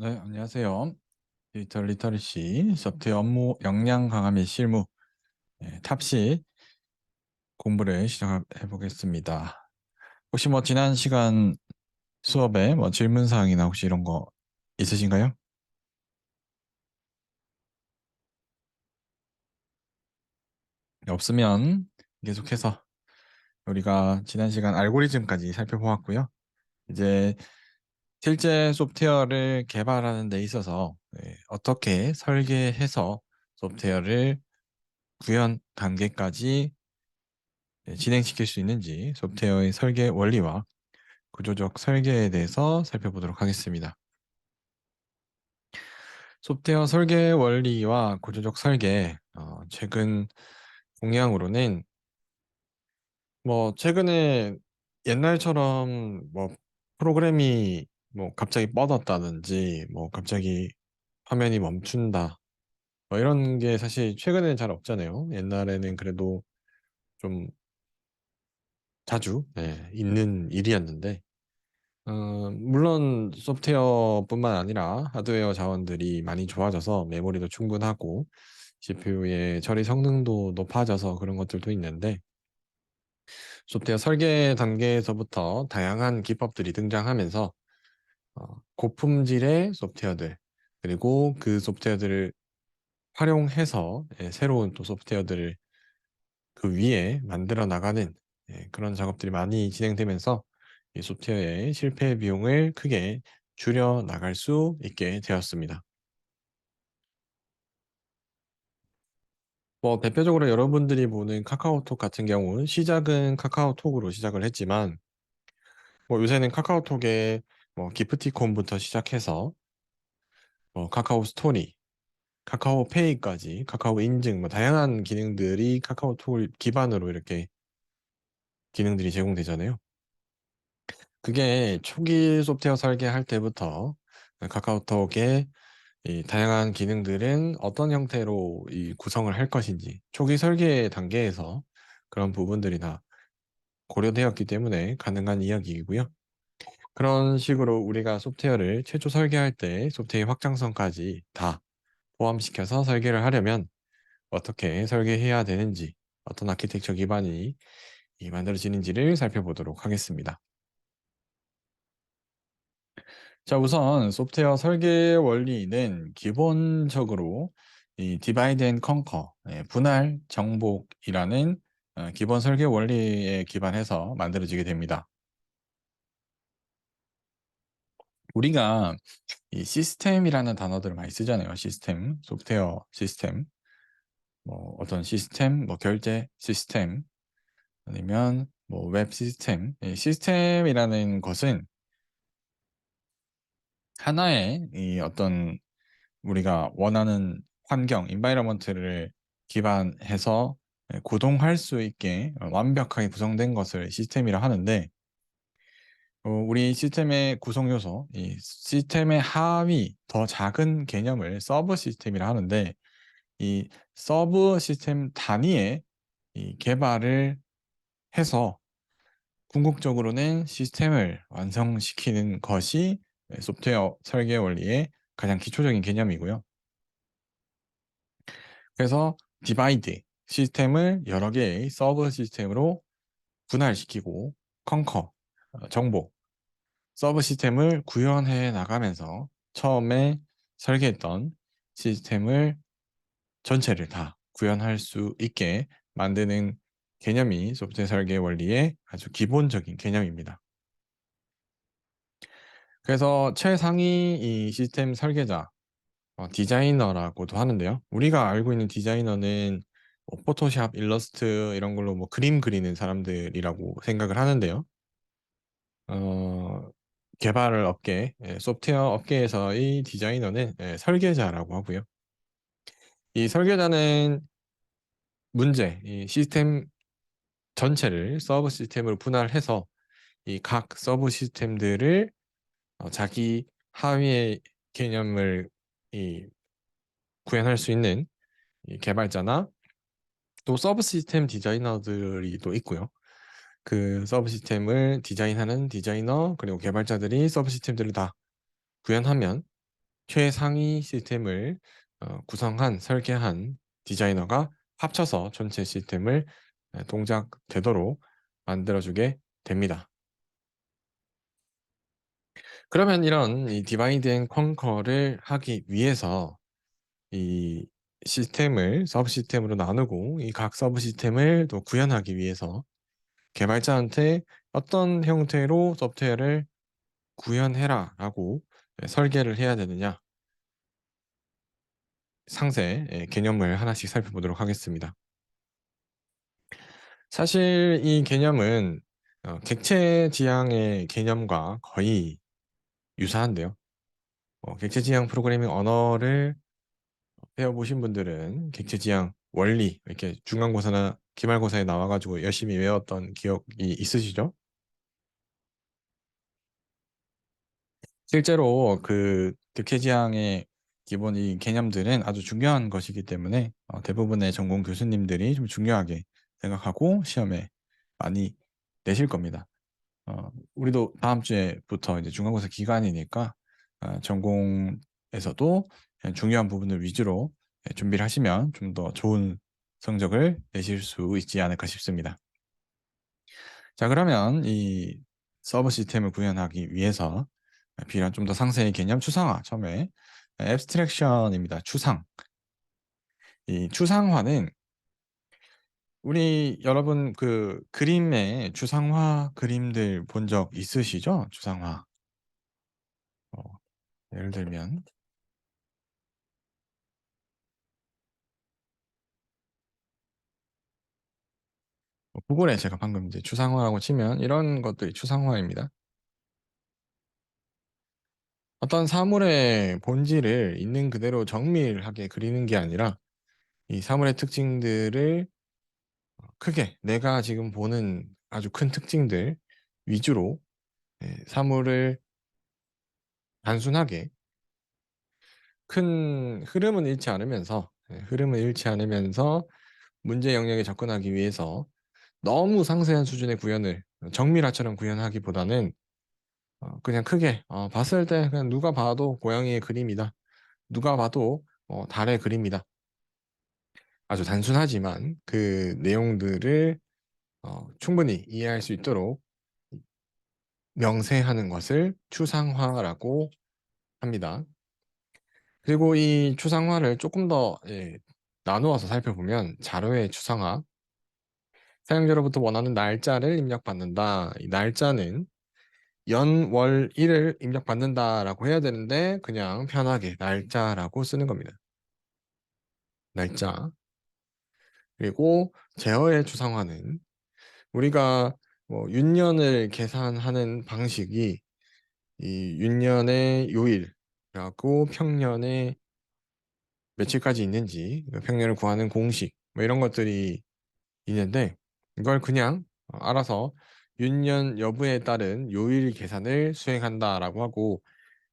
네, 안녕하세요. 디지털 리터러시 소프트웨어 업무 역량 강화 및 실무 탑시 공부를 시작해 보겠습니다. 혹시 뭐 지난 시간 수업에 뭐 질문 사항이나 혹시 이런 거 있으신가요? 없으면 계속해서 우리가 지난 시간 알고리즘까지 살펴보았고요. 이제 실제 소프트웨어를 개발하는 데 있어서 어떻게 설계해서 소프트웨어를 구현 단계까지 진행시킬 수 있는지 소프트웨어의 설계 원리와 구조적 설계에 대해서 살펴보도록 하겠습니다. 소프트웨어 설계 원리와 구조적 설계, 최근 동향으로는 뭐 최근에 옛날처럼 뭐 프로그램이 뭐 갑자기 뻗었다든지 뭐 갑자기 화면이 멈춘다 뭐 이런 게 사실 최근에는 잘 없잖아요. 옛날에는 그래도 좀 자주 있는 일이었는데 물론 소프트웨어뿐만 아니라 하드웨어 자원들이 많이 좋아져서 메모리도 충분하고 CPU의 처리 성능도 높아져서 그런 것들도 있는데 소프트웨어 설계 단계에서부터 다양한 기법들이 등장하면서 고품질의 소프트웨어들 그리고 그 소프트웨어들을 활용해서 새로운 또 소프트웨어들을 그 위에 만들어 나가는 그런 작업들이 많이 진행되면서 이 소프트웨어의 실패 비용을 크게 줄여 나갈 수 있게 되었습니다. 뭐 대표적으로 여러분들이 보는 카카오톡 같은 경우 시작은 카카오톡으로 시작을 했지만 뭐 요새는 카카오톡에 뭐 기프티콘부터 시작해서 뭐 카카오 스토리, 카카오 페이까지 카카오 인증 뭐 다양한 기능들이 카카오톡을 기반으로 이렇게 기능들이 제공되잖아요. 그게 초기 소프트웨어 설계할 때부터 카카오톡의 이 다양한 기능들은 어떤 형태로 이 구성을 할 것인지 초기 설계 단계에서 그런 부분들이 다 고려되었기 때문에 가능한 이야기이고요. 그런 식으로 우리가 소프트웨어를 최초 설계할 때 소프트웨어 확장성까지 다 포함시켜서 설계를 하려면 어떻게 설계해야 되는지, 어떤 아키텍처 기반이 만들어지는지를 살펴보도록 하겠습니다. 자, 우선 소프트웨어 설계 원리는 기본적으로 이 디바이드 앤 컨커, 분할 정복이라는 기본 설계 원리에 기반해서 만들어지게 됩니다. 우리가 이 시스템이라는 단어들을 많이 쓰잖아요. 시스템, 소프트웨어 시스템, 뭐 어떤 시스템, 뭐 결제 시스템, 아니면 뭐 웹 시스템. 이 시스템이라는 것은 하나의 이 어떤 우리가 원하는 환경, environment를 기반해서 구동할 수 있게 완벽하게 구성된 것을 시스템이라 하는데, 우리 시스템의 구성 요소, 이 시스템의 하위 더 작은 개념을 서브 시스템이라 하는데, 이 서브 시스템 단위의 이 개발을 해서 궁극적으로는 시스템을 완성시키는 것이 소프트웨어 설계 원리의 가장 기초적인 개념이고요. 그래서 디바이드 시스템을 여러 개의 서브 시스템으로 분할시키고 컨커 정복 서브 시스템을 구현해 나가면서 처음에 설계했던 시스템을 전체를 다 구현할 수 있게 만드는 개념이 소프트웨어 설계 원리의 아주 기본적인 개념입니다. 그래서 최상위 이 시스템 설계자 디자이너라고도 하는데요. 우리가 알고 있는 디자이너는 뭐 포토샵, 일러스트 이런 걸로 뭐 그림 그리는 사람들이라고 생각을 하는데요. 어, 개발 업계, 소프트웨어 업계에서의 디자이너는 설계자라고 하고요. 이 설계자는 이 시스템 전체를 서브 시스템으로 분할해서 이 각 서브 시스템들을 자기 하위의 개념을 이 구현할 수 있는 이 개발자나 또 서브 시스템 디자이너들이 또 있고요. 그 서브 시스템을 디자인하는 디자이너 그리고 개발자들이 서브 시스템들을 다 구현하면 최상위 시스템을 구성한 설계한 디자이너가 합쳐서 전체 시스템을 동작되도록 만들어주게 됩니다. 그러면 이런 이 디바이드 앤 컨커를 하기 위해서 이 시스템을 서브 시스템으로 나누고 이 각 서브 시스템을 또 구현하기 위해서 개발자한테 어떤 형태로 소프트웨어를 구현해라라고 설계를 해야 되느냐, 상세 개념을 하나씩 살펴보도록 하겠습니다. 사실 이 개념은 객체 지향의 개념과 거의 유사한데요. 객체 지향 프로그래밍 언어를 배워보신 분들은 객체 지향 원리 이렇게 중간고사나 기말고사에 나와가지고 열심히 외웠던 기억이 있으시죠? 실제로 그 객체 지향의 기본 이 개념들은 아주 중요한 것이기 때문에 대부분의 전공 교수님들이 좀 중요하게 생각하고 시험에 많이 내실 겁니다. 우리도 다음 주에부터 이제 중간고사 기간이니까 전공에서도 중요한 부분을 위주로 준비를 하시면 좀 더 좋은 성적을 내실 수 있지 않을까 싶습니다. 자, 그러면 이 서버 시스템을 구현하기 위해서 필요한 좀 더 상세히 개념 추상화, 처음에 앱스트랙션입니다. 추상. 이 추상화는 우리 여러분 그 그림의 추상화 그림들 본 적 있으시죠? 추상화. 어, 예를 들면 구글에 제가 방금 이제 추상화라고 치면 이런 것들이 추상화입니다. 어떤 사물의 본질을 있는 그대로 정밀하게 그리는 게 아니라 이 사물의 특징들을 크게 내가 지금 보는 아주 큰 특징들 위주로 사물을 단순하게 큰 흐름은 잃지 않으면서 문제 영역에 접근하기 위해서 너무 상세한 수준의 구현을 정밀화처럼 구현하기보다는 그냥 크게 봤을 때 그냥 누가 봐도 고양이의 그림이다. 누가 봐도 달의 그림이다. 아주 단순하지만 그 내용들을 충분히 이해할 수 있도록 명세하는 것을 추상화라고 합니다. 그리고 이 추상화를 조금 더 나누어서 살펴보면 자료의 추상화, 사용자로부터 원하는 날짜를 입력받는다. 이 날짜는 연, 월, 일을 입력받는다라고 해야 되는데 그냥 편하게 날짜라고 쓰는 겁니다. 날짜. 그리고 제어의 추상화는 우리가 뭐 윤년을 계산하는 방식이 이 윤년의 요일하고 평년의 며칠까지 있는지 평년을 구하는 공식 뭐 이런 것들이 있는데 이걸 그냥 알아서 윤년 여부에 따른 요일 계산을 수행한다라고 하고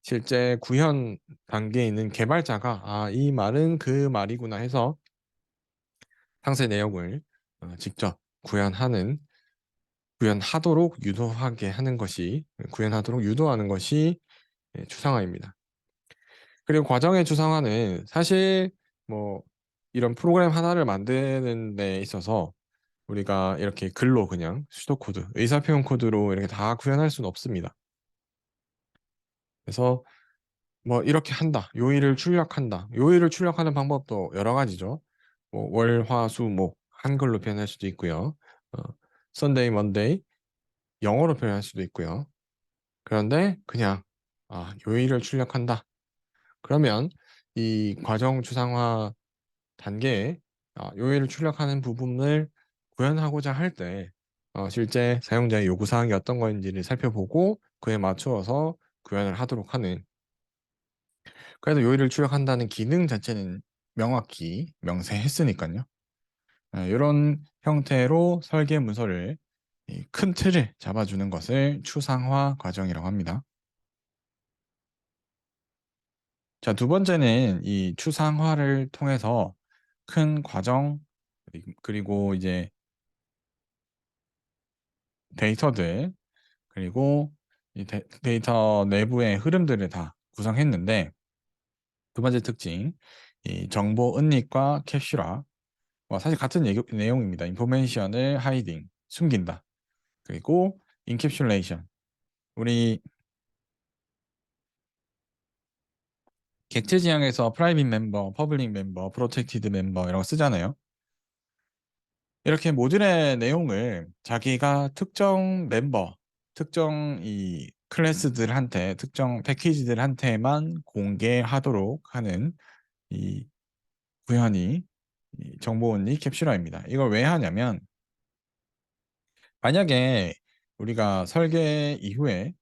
실제 구현 단계에 있는 개발자가 이 말은 그 말이구나 해서 상세 내용을 직접 구현하도록 유도하게 하는 것이 구현하도록 유도하는 것이 추상화입니다. 그리고 과정의 추상화는 사실 뭐 이런 프로그램 하나를 만드는 데 있어서 우리가 이렇게 글로 그냥 수도 코드, 의사표현 코드로 이렇게 다 구현할 수는 없습니다. 그래서 뭐 이렇게 한다. 요일을 출력한다. 요일을 출력하는 방법도 여러 가지죠. 뭐 월, 화, 수, 목 한글로 표현할 수도 있고요. 어, Sunday, Monday 영어로 표현할 수도 있고요. 그런데 그냥 요일을 출력한다. 그러면 이 과정 추상화 단계에 요일을 출력하는 부분을 구현하고자 할 때 실제 사용자의 요구사항이 어떤 건지를 살펴보고 그에 맞추어서 구현을 하도록 하는 그래도 요일을 출력한다는 기능 자체는 명확히 명세했으니까요. 이런 형태로 설계 문서를 이큰 틀을 잡아주는 것을 추상화 과정이라고 합니다. 자, 두 번째는 이 추상화를 통해서 큰 과정 그리고 이제 데이터들 그리고 이 데이터 내부의 흐름들을 다 구성했는데 두 번째 특징, 이 정보 은닉과 캡슐화. 사실 같은 내용입니다. 인포메이션을 하이딩, 숨긴다. 그리고 인캡슐레이션. 우리 객체 지향에서 프라이빗 멤버, 퍼블릭 멤버, 프로텍티드 멤버 이런 거 쓰잖아요. 이렇게 모듈의 내용을 자기가 특정 멤버, 특정 이 클래스들한테, 특정 패키지들한테만 공개하도록 하는 이 구현이 이 정보 온리 캡슐화입니다. 이걸 왜 하냐면 만약에 우리가 설계 이후에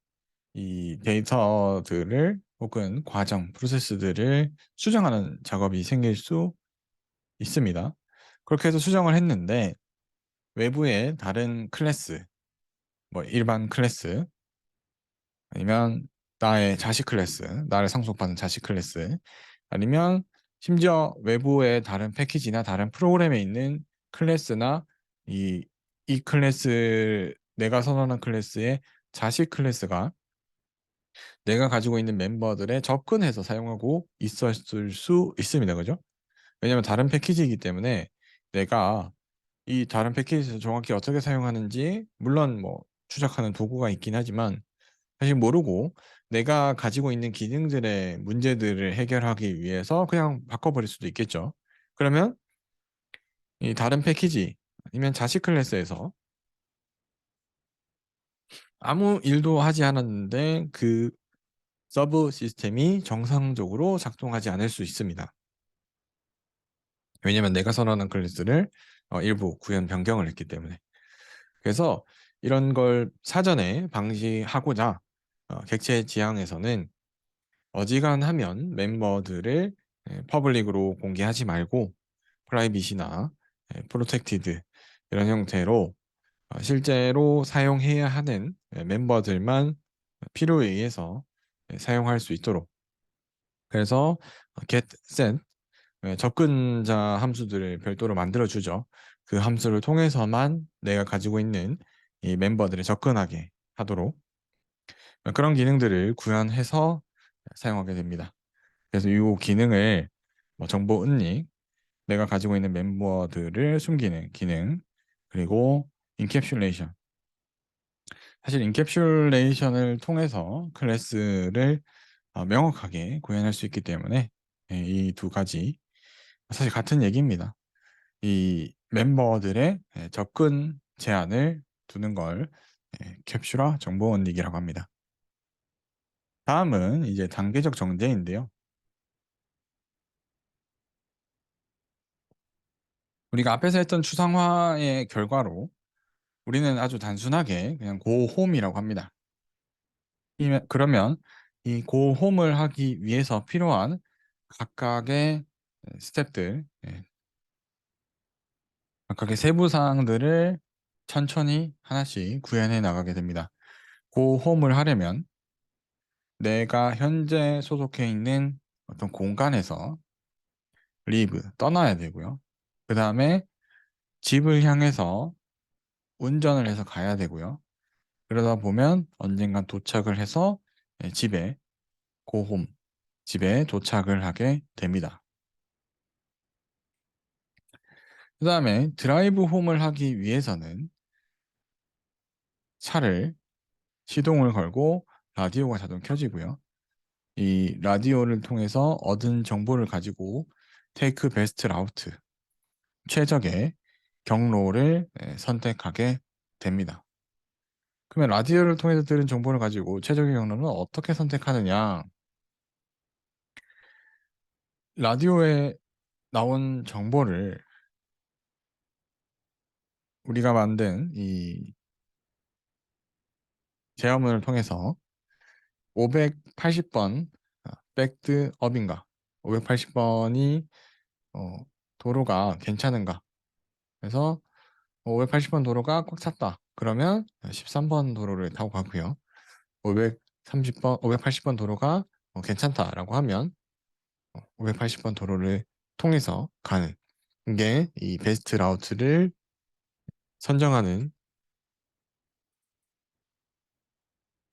이 데이터들을 혹은 과정, 프로세스들을 수정하는 작업이 생길 수 있습니다. 그렇게 해서 수정을 했는데 외부의 다른 클래스, 뭐 일반 클래스 아니면 나의 자식 클래스, 나를 상속받는 자식 클래스 아니면 심지어 외부의 다른 패키지나 다른 프로그램에 있는 클래스나 이 클래스 내가 선언한 클래스의 자식 클래스가 내가 가지고 있는 멤버들에 접근해서 사용하고 있었을 수 있습니다. 그죠? 왜냐하면 다른 패키지이기 때문에 내가 이 다른 패키지에서 정확히 어떻게 사용하는지 물론 뭐 추적하는 도구가 있긴 하지만 사실 모르고 내가 가지고 있는 기능들의 문제들을 해결하기 위해서 그냥 바꿔버릴 수도 있겠죠. 그러면 이 다른 패키지 아니면 자식 클래스에서 아무 일도 하지 않았는데 그 서브 시스템이 정상적으로 작동하지 않을 수 있습니다. 왜냐면 내가 선언한 클래스를 일부 구현 변경을 했기 때문에. 그래서 이런 걸 사전에 방지하고자 객체 지향에서는 어지간하면 멤버들을 퍼블릭으로 공개하지 말고 프라이빗이나 프로텍티드 이런 형태로 실제로 사용해야 하는 멤버들만 필요에 의해서 사용할 수 있도록 그래서 get, set 접근자 함수들을 별도로 만들어주죠. 그 함수를 통해서만 내가 가지고 있는 이 멤버들에 접근하게 하도록 그런 기능들을 구현해서 사용하게 됩니다. 그래서 이 기능을 뭐 정보 은닉, 내가 가지고 있는 멤버들을 숨기는 기능, 그리고 인캡슐레이션. 사실 인캡슐레이션을 통해서 클래스를 명확하게 구현할 수 있기 때문에 이 두 가지 사실 같은 얘기입니다. 이 멤버들의 접근 제한을 두는 걸 캡슐화 정보 원릭이라고 합니다. 다음은 이제 단계적 정제인데요. 우리가 앞에서 했던 추상화의 결과로 우리는 아주 단순하게 그냥 고홈이라고 합니다. 그러면 이 고홈을 하기 위해서 필요한 각각의 스텝들, 각각의 세부 사항들을 천천히 하나씩 구현해 나가게 됩니다. 고홈을 하려면 내가 현재 소속해 있는 어떤 공간에서 리브 떠나야 되고요. 그 다음에 집을 향해서 운전을 해서 가야 되고요. 그러다 보면 언젠간 도착을 해서 집에 고홈, 집에 도착을 하게 됩니다. 그 다음에 드라이브 홈을 하기 위해서는 차를 시동을 걸고 라디오가 자동 켜지고요. 이 라디오를 통해서 얻은 정보를 가지고 테이크 베스트 라우트, 최적의 경로를 선택하게 됩니다. 그러면 라디오를 통해서 들은 정보를 가지고 최적의 경로는 어떻게 선택하느냐? 라디오에 나온 정보를 우리가 만든 이 제어문을 통해서 580번 백드업인가 580번이 도로가 괜찮은가 그래서 580번 도로가 꽉 찼다 그러면 13번 도로를 타고 가고요 530번 580번 도로가 괜찮다라고 하면 580번 도로를 통해서 가는 게 이 베스트 라우트를 선정하는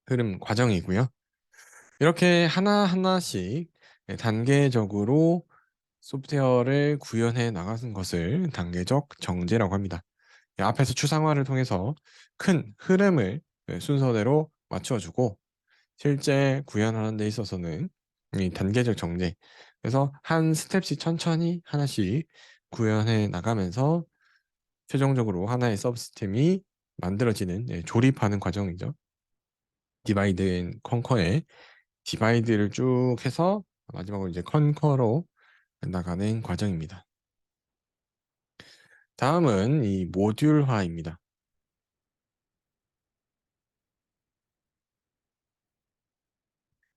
흐름 과정이고요. 이렇게 하나하나씩 단계적으로 소프트웨어를 구현해 나가는 것을 단계적 정제라고 합니다. 앞에서 추상화를 통해서 큰 흐름을 순서대로 맞춰주고 실제 구현하는 데 있어서는 이 단계적 정제. 그래서 한 스텝씩 천천히 하나씩 구현해 나가면서 최종적으로 하나의 서브시스템이 만들어지는 조립하는 과정이죠. 디바이드 앤 컨커의 디바이드를 쭉 해서 마지막으로 이제 컨커로 나가는 과정입니다. 다음은 이 모듈화입니다.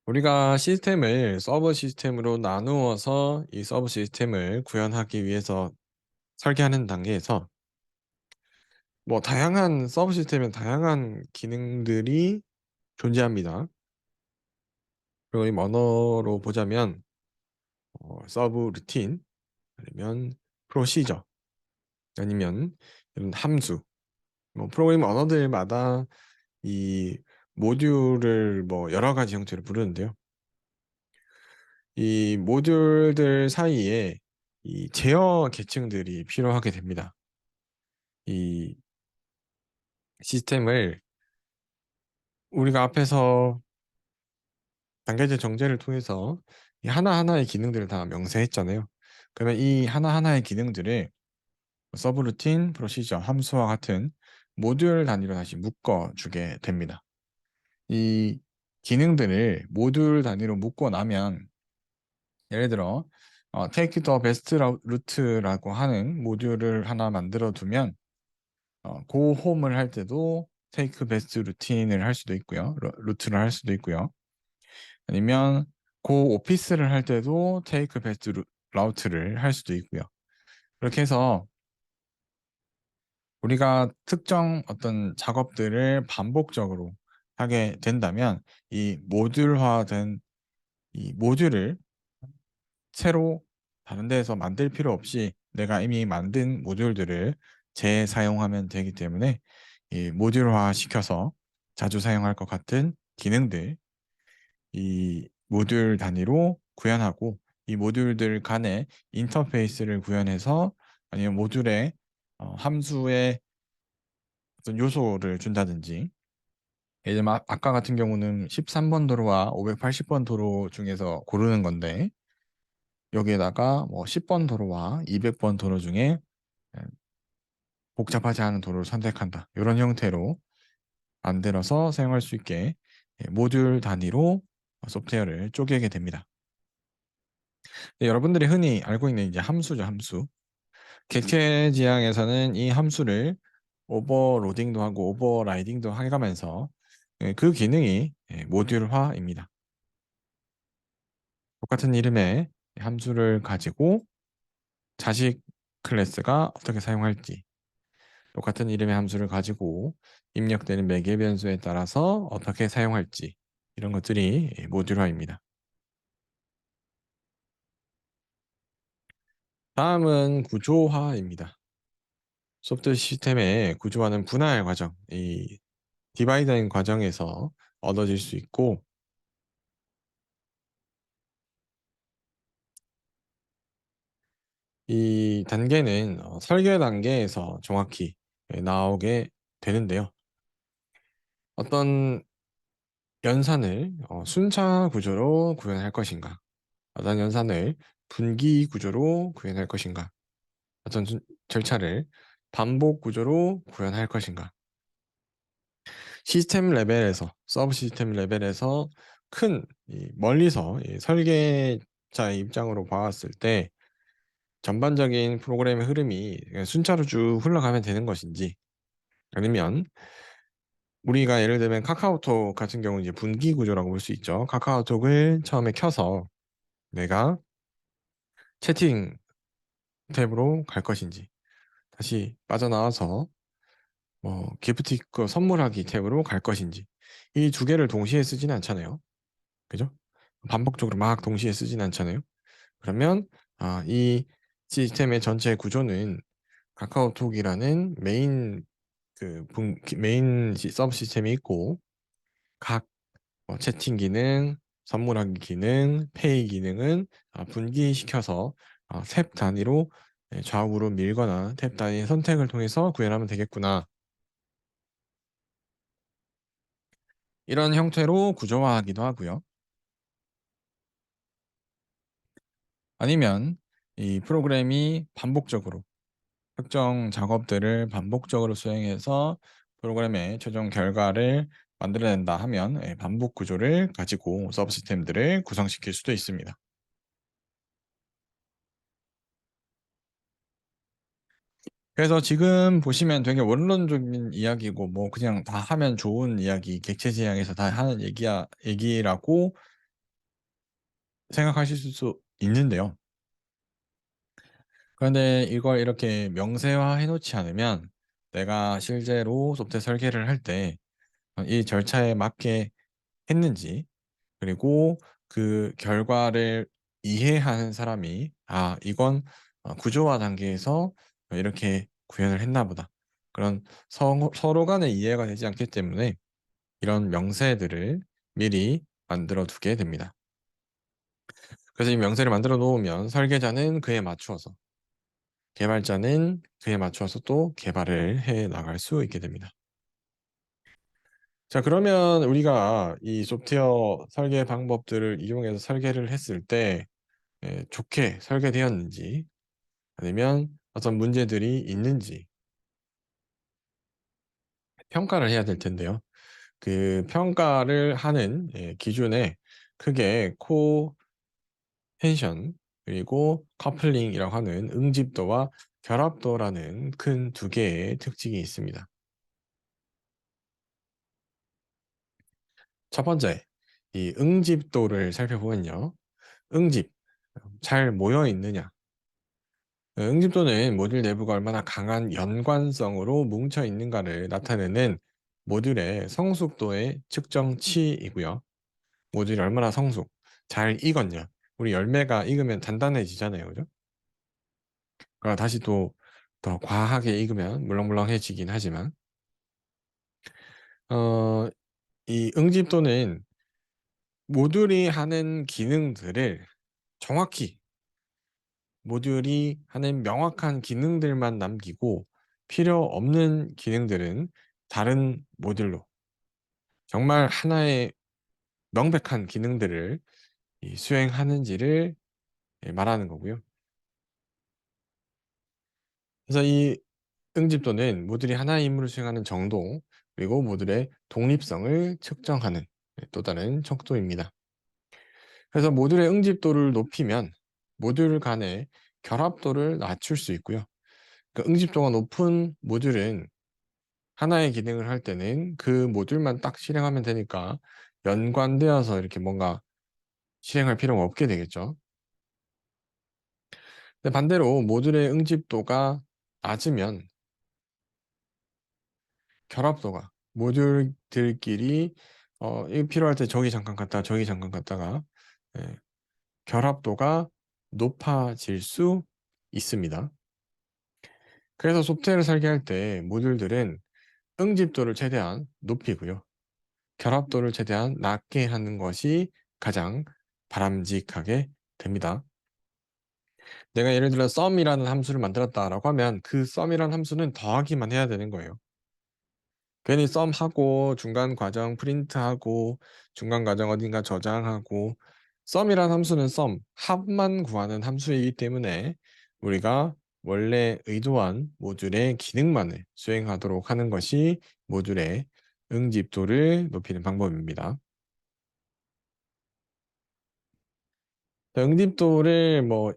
우리가 시스템을 서버 시스템으로 나누어서 이 서버 시스템을 구현하기 위해서 설계하는 단계에서 뭐 다양한 서버 시스템에 다양한 기능들이 존재합니다. 그리고 이 언어로 보자면 서브 루틴 아니면 프로시저 아니면 이런 함수 뭐 프로그래밍 언어들마다 이 모듈을 뭐 여러 가지 형태로 부르는데요. 이 모듈들 사이에 이 제어 계층들이 필요하게 됩니다. 이 시스템을 우리가 앞에서 단계적 정제를 통해서 이 하나하나의 기능들을 다 명세했잖아요. 그러면 이 하나하나의 기능들을 서브루틴, 프로시저, 함수와 같은 모듈 단위로 다시 묶어주게 됩니다. 이 기능들을 모듈 단위로 묶고 나면 예를 들어 take the best route라고 하는 모듈을 하나 만들어 두면 go home을 할 때도 take best route인을 할 수도 있고요. 루트를 할 수도 있고요. 아니면 go office를 할 때도 take best route를 할 수도 있고요. 그렇게 해서 우리가 특정 어떤 작업들을 반복적으로 하게 된다면 이 모듈화된 이 모듈을 새로 다른 데에서 만들 필요 없이 내가 이미 만든 모듈들을 재사용하면 되기 때문에 이 모듈화 시켜서 자주 사용할 것 같은 기능들 이 모듈 단위로 구현하고 이 모듈들 간의 인터페이스를 구현해서 아니면 모듈에 함수의 어떤 요소를 준다든지 예를 들면 아까 같은 경우는 13번 도로와 580번 도로 중에서 고르는 건데 여기에다가 뭐 10번 도로와 200번 도로 중에 복잡하지 않은 도로를 선택한다. 이런 형태로 만들어서 사용할 수 있게 모듈 단위로 소프트웨어를 쪼개게 됩니다. 여러분들이 흔히 알고 있는 이제 함수죠, 함수. 객체 지향에서는 이 함수를 오버로딩도 하고 오버라이딩도 해가면서 그 기능이 모듈화입니다. 똑같은 이름의 함수를 가지고 자식 클래스가 어떻게 사용할지 똑같은 이름의 함수를 가지고 입력되는 매개 변수에 따라서 어떻게 사용할지 이런 것들이 모듈화입니다. 다음은 구조화입니다. 소프트 시스템의 구조화는 분할 과정, 이 디바이더인 과정에서 얻어질 수 있고 이 단계는 설계 단계에서 정확히 나오게 되는데요. 어떤 연산을 순차 구조로 구현할 것인가, 어떤 연산을 분기 구조로 구현할 것인가, 어떤 절차를 반복 구조로 구현할 것인가. 시스템 레벨에서, 서브 시스템 레벨에서 멀리서 이 설계자의 입장으로 봤을 때 전반적인 프로그램의 흐름이 그냥 순차로 쭉 흘러가면 되는 것인지 아니면 우리가 예를 들면 카카오톡 같은 경우 이제 분기 구조라고 볼 수 있죠. 카카오톡을 처음에 켜서 내가 채팅 탭으로 갈 것인지 다시 빠져나와서 뭐 기프티콘 선물하기 탭으로 갈 것인지 이 두 개를 동시에 쓰지는 않잖아요. 그죠? 반복적으로 막 동시에 쓰진 않잖아요. 그러면 이 시스템의 전체 구조는 카카오톡이라는 메인 서브 시스템이 있고 각 채팅 기능, 선물하기 기능, 페이 기능은 분기시켜서 탭 단위로 좌우로 밀거나 탭 단위 선택을 통해서 구현하면 되겠구나. 이런 형태로 구조화하기도 하고요. 아니면 이 프로그램이 반복적으로 특정 작업들을 반복적으로 수행해서 프로그램의 최종 결과를 만들어낸다 하면 반복 구조를 가지고 서브시스템들을 구성시킬 수도 있습니다. 그래서 지금 보시면 되게 원론적인 이야기고 뭐 그냥 다 하면 좋은 이야기, 객체 지향에서 다 하는 얘기라고 생각하실 수 있는데요. 그런데 이걸 이렇게 명세화해 놓지 않으면 내가 실제로 소프트웨어 설계를 할 때 이 절차에 맞게 했는지, 그리고 그 결과를 이해하는 사람이 이건 구조화 단계에서 이렇게 구현을 했나 보다. 그런 서로 간의 이해가 되지 않기 때문에 이런 명세들을 미리 만들어 두게 됩니다. 그래서 이 명세를 만들어 놓으면 설계자는 그에 맞추어서, 개발자는 그에 맞추어서 또 개발을 해 나갈 수 있게 됩니다. 자, 그러면 우리가 이 소프트웨어 설계 방법들을 이용해서 설계를 했을 때 좋게 설계되었는지, 아니면 어떤 문제들이 있는지 평가를 해야 될 텐데요. 그 평가를 하는 기준에 크게 코헨션, 그리고 커플링이라고 하는 응집도와 결합도라는 큰 두 개의 특징이 있습니다. 첫 번째, 이 응집도를 살펴보면요. 응집, 잘 모여 있느냐. 응집도는 모듈 내부가 얼마나 강한 연관성으로 뭉쳐 있는가를 나타내는 모듈의 성숙도의 측정치이고요. 모듈이 얼마나 잘 익었냐. 우리 열매가 익으면 단단해지잖아요. 그죠? 그러나 다시 또 더 과하게 익으면 물렁물렁해지긴 하지만, 어, 이 응집도는 모듈이 하는 기능들을 정확히, 모듈이 하는 명확한 기능들만 남기고 필요 없는 기능들은 다른 모듈로, 정말 하나의 명백한 기능들을 수행하는지를 말하는 거고요. 그래서 이 응집도는 모듈이 하나의 임무를 수행하는 정도, 그리고 모듈의 독립성을 측정하는 또 다른 척도입니다. 그래서 모듈의 응집도를 높이면 모듈 간의 결합도를 낮출 수 있고요. 그 응집도가 높은 모듈은 하나의 기능을 할 때는 그 모듈만 딱 실행하면 되니까 연관되어서 이렇게 뭔가 실행할 필요가 없게 되겠죠. 근데 반대로 모듈의 응집도가 낮으면 결합도가, 모듈들끼리 이 필요할 때 저기 잠깐 갔다가 저기 잠깐 갔다가 예, 결합도가 높아질 수 있습니다. 그래서 소프트웨어를 설계할 때 모듈들은 응집도를 최대한 높이고요. 결합도를 최대한 낮게 하는 것이 가장 바람직하게 됩니다. 내가 예를 들어 sum이라는 함수를 만들었다라고 하면 그 sum이라는 함수는 더하기만 해야 되는 거예요. 괜히 썸하고 중간 과정 프린트하고 중간 과정 어딘가 저장하고, 썸이란 함수는 합만 구하는 함수이기 때문에 우리가 원래 의도한 모듈의 기능만을 수행하도록 하는 것이 모듈의 응집도를 높이는 방법입니다. 응집도를 뭐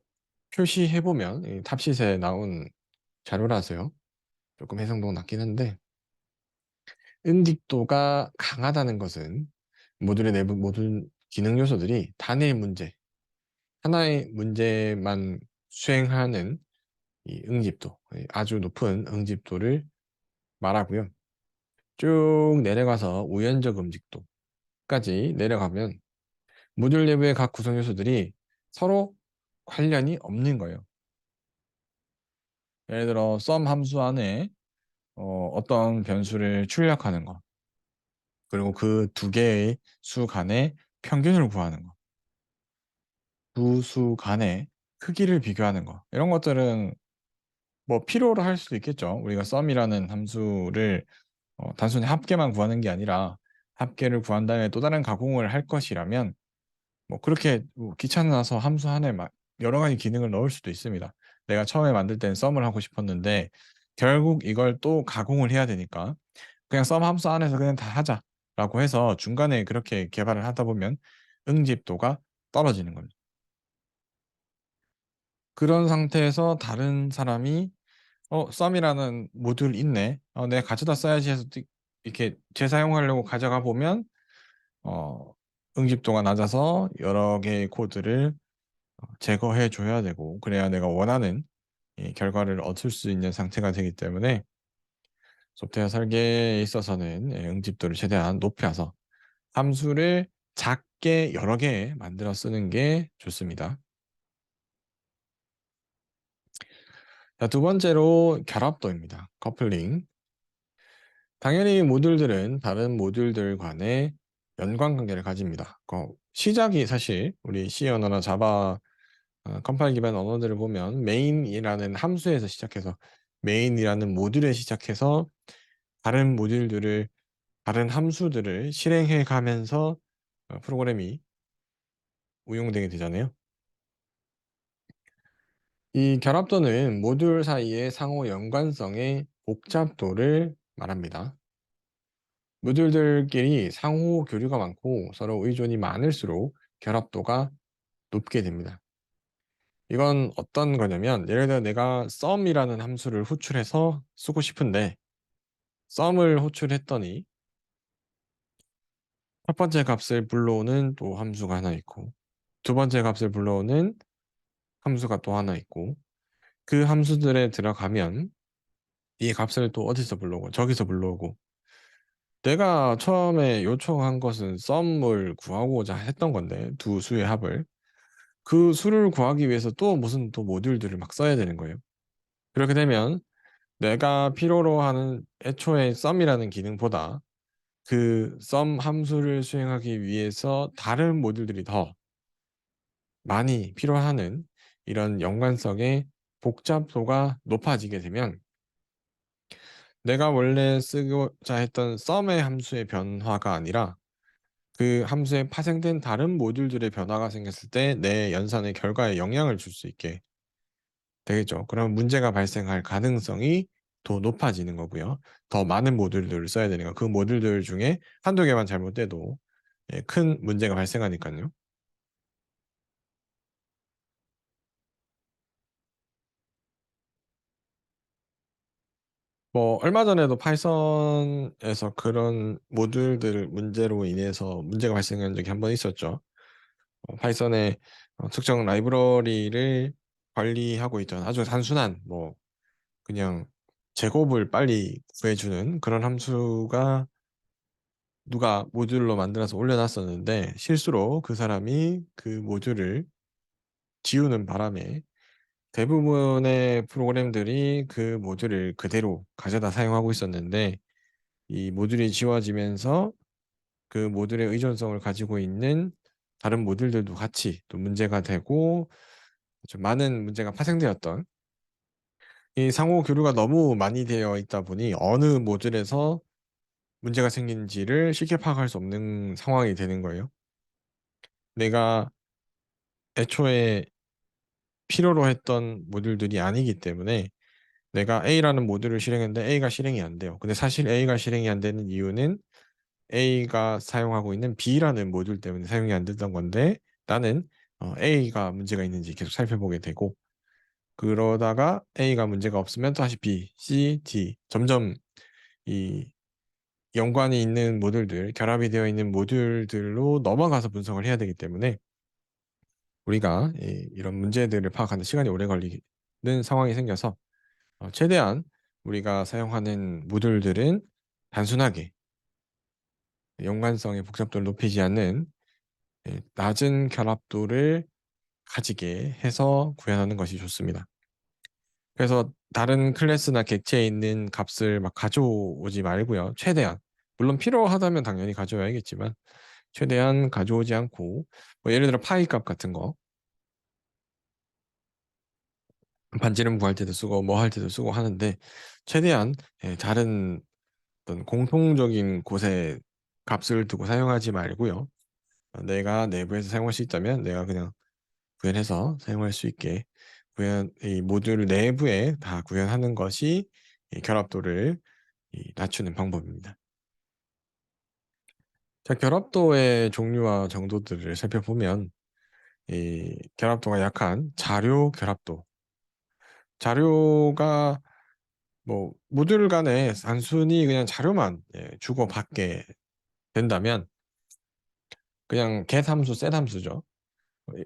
표시해보면 탑시트에 나온 자료라서요. 조금 해상도가 낮긴 한데, 응집도가 강하다는 것은 모듈의 내부 모든 기능 요소들이 단일 문제, 하나의 문제만 수행하는 이 응집도, 아주 높은 응집도를 말하고요. 쭉 내려가서 우연적 응집도까지 내려가면 모듈 내부의 각 구성 요소들이 서로 관련이 없는 거예요. 예를 들어 sum 함수 안에 어떤 변수를 출력하는 것, 그리고 그 두 개의 수 간의 평균을 구하는 거, 두 수 간의 크기를 비교하는 거, 이런 것들은 뭐 필요로 할 수도 있겠죠. 우리가 썸이라는 함수를 단순히 합계만 구하는 게 아니라 합계를 구한 다음에 또 다른 가공을 할 것이라면 뭐 그렇게 뭐 귀찮아서 함수 안에 막 여러 가지 기능을 넣을 수도 있습니다. 내가 처음에 만들 때는 썸을 하고 싶었는데 결국 이걸 또 가공을 해야 되니까 그냥 썸 함수 안에서 그냥 다 하자라고 해서 중간에 그렇게 개발을 하다 보면 응집도가 떨어지는 겁니다. 그런 상태에서 다른 사람이 썸이라는 모듈 있네. 내가 가져다 써야지 해서 이렇게 재사용하려고 가져가 보면 어, 응집도가 낮아서 여러 개의 코드를 제거해 줘야 되고 그래야 내가 원하는 이 결과를 얻을 수 있는 상태가 되기 때문에 소프트웨어 설계에 있어서는 응집도를 최대한 높여서 함수를 작게 여러 개 만들어 쓰는 게 좋습니다. 자, 두 번째로 결합도입니다. 커플링. 당연히 모듈들은 다른 모듈들 간의 연관 관계를 가집니다. 시작이 사실 우리 C 언어나 자바 컴파일 기반 언어들을 보면 메인이라는 함수에서 시작해서 메인이라는 모듈에 시작해서 다른 모듈들을 다른 함수들을 실행해 가면서 프로그램이 운용되게 되잖아요. 이 결합도는 모듈 사이의 상호 연관성의 복잡도를 말합니다. 모듈들끼리 상호 교류가 많고 서로 의존이 많을수록 결합도가 높게 됩니다. 이건 어떤 거냐면 예를 들어 내가 sum이라는 함수를 호출해서 쓰고 싶은데 sum을 호출했더니 첫 번째 값을 불러오는 또 함수가 하나 있고 두 번째 값을 불러오는 함수가 또 하나 있고 그 함수들에 들어가면 이 값을 또 어디서 불러오고 저기서 불러오고 내가 처음에 요청한 것은 썸을 구하고자 했던 건데 두 수의 합을 그 수를 구하기 위해서 또 무슨 또 모듈들을 막 써야 되는 거예요. 그렇게 되면 내가 필요로 하는 애초에 썸이라는 기능보다 그 썸 함수를 수행하기 위해서 다른 모듈들이 더 많이 필요하는 이런 연관성의 복잡도가 높아지게 되면 내가 원래 쓰고자 했던 썸의 함수의 변화가 아니라 그 함수에 파생된 다른 모듈들의 변화가 생겼을 때 내 연산의 결과에 영향을 줄 수 있게 되겠죠. 그럼 문제가 발생할 가능성이 더 높아지는 거고요. 더 많은 모듈들을 써야 되니까 그 모듈들 중에 한두 개만 잘못돼도 큰 문제가 발생하니까요. 뭐 얼마 전에도 파이썬에서 그런 모듈들 문제로 인해서 문제가 발생한 적이 한 번 있었죠. 파이썬의 특정 라이브러리를 관리하고 있던 아주 단순한 뭐 그냥 제곱을 빨리 구해주는 그런 함수가 누가 모듈로 만들어서 올려놨었는데 실수로 그 사람이 그 모듈을 지우는 바람에 대부분의 프로그램들이 그 모듈을 그대로 가져다 사용하고 있었는데 이 모듈이 지워지면서 그 모듈의 의존성을 가지고 있는 다른 모듈들도 같이 또 문제가 되고 좀 많은 문제가 파생되었던 이 상호 교류가 너무 많이 되어 있다 보니 어느 모듈에서 문제가 생긴지를 쉽게 파악할 수 없는 상황이 되는 거예요. 내가 애초에 필요로 했던 모듈들이 아니기 때문에 내가 A라는 모듈을 실행했는데 A가 실행이 안 돼요. 근데 사실 A가 실행이 안 되는 이유는 A가 사용하고 있는 B라는 모듈 때문에 사용이 안 됐던 건데 나는 A가 문제가 있는지 계속 살펴보게 되고 그러다가 A가 문제가 없으면 또 다시 B, C, D 점점 이 연관이 있는 모듈들, 결합이 되어 있는 모듈들로 넘어가서 분석을 해야 되기 때문에 우리가 이런 문제들을 파악하는 시간이 오래 걸리는 상황이 생겨서 최대한 우리가 사용하는 모듈들은 단순하게 연관성의 복잡도를 높이지 않는 낮은 결합도를 가지게 해서 구현하는 것이 좋습니다. 그래서 다른 클래스나 객체에 있는 값을 막 가져오지 말고요. 최대한 물론 필요하다면 당연히 가져와야겠지만 최대한 가져오지 않고 뭐 예를 들어 파이 값 같은 거 반지름 구할 때도 쓰고 뭐 할 때도 쓰고 하는데 최대한 다른 어떤 공통적인 곳에 값을 두고 사용하지 말고요. 내가 내부에서 사용할 수 있다면 내가 그냥 구현해서 사용할 수 있게 이 모듈 내부에 다 구현하는 것이 이 결합도를 낮추는 방법입니다. 자, 결합도의 종류와 정도들을 살펴보면 이 결합도가 약한 자료 결합도. 자료가 뭐 모듈 간에 단순히 그냥 자료만 주고받게 된다면 그냥 get 함수, set 함수죠.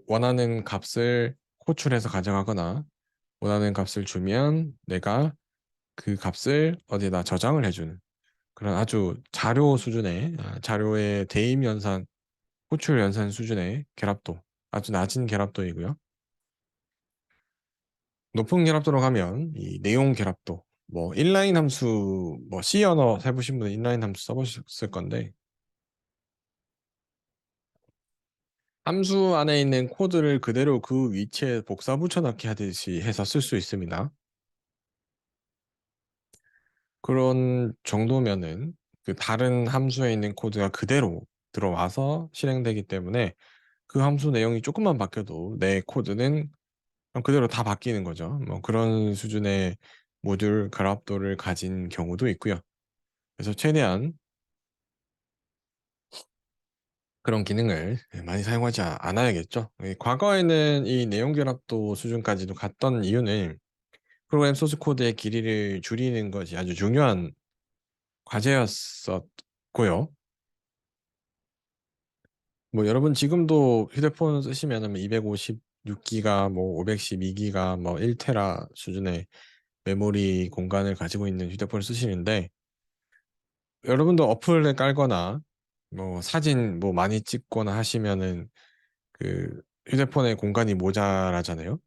원하는 값을 호출해서 가져가거나 원하는 값을 주면 내가 그 값을 어디에다 저장을 해주는 그런 아주 자료 수준의 자료의 대입 연산, 호출 연산 수준의 결합도, 아주 낮은 결합도이고요. 높은 결합도로 가면 이 내용 결합도, 뭐 인라인 함수, 뭐 C 언어 해보신 분은 인라인 함수 써보셨을 건데 함수 안에 있는 코드를 그대로 그 위치에 복사 붙여넣기 하듯이 해서 쓸 수 있습니다. 그런 정도면은 그 다른 함수에 있는 코드가 그대로 들어와서 실행되기 때문에 그 함수 내용이 조금만 바뀌어도 내 코드는 그대로 다 바뀌는 거죠. 뭐 그런 수준의 모듈 결합도를 가진 경우도 있고요. 그래서 최대한 그런 기능을 많이 사용하지 않아야겠죠. 과거에는 이 내용 결합도 수준까지도 갔던 이유는 프로그램 소스 코드의 길이를 줄이는 것이 아주 중요한 과제였었고요. 뭐 여러분 지금도 휴대폰 쓰시면은 256기가, 뭐 512기가, 뭐 1테라 수준의 메모리 공간을 가지고 있는 휴대폰을 쓰시는데 여러분도 어플을 깔거나 뭐 사진 뭐 많이 찍거나 하시면은 그 휴대폰의 공간이 모자라잖아요.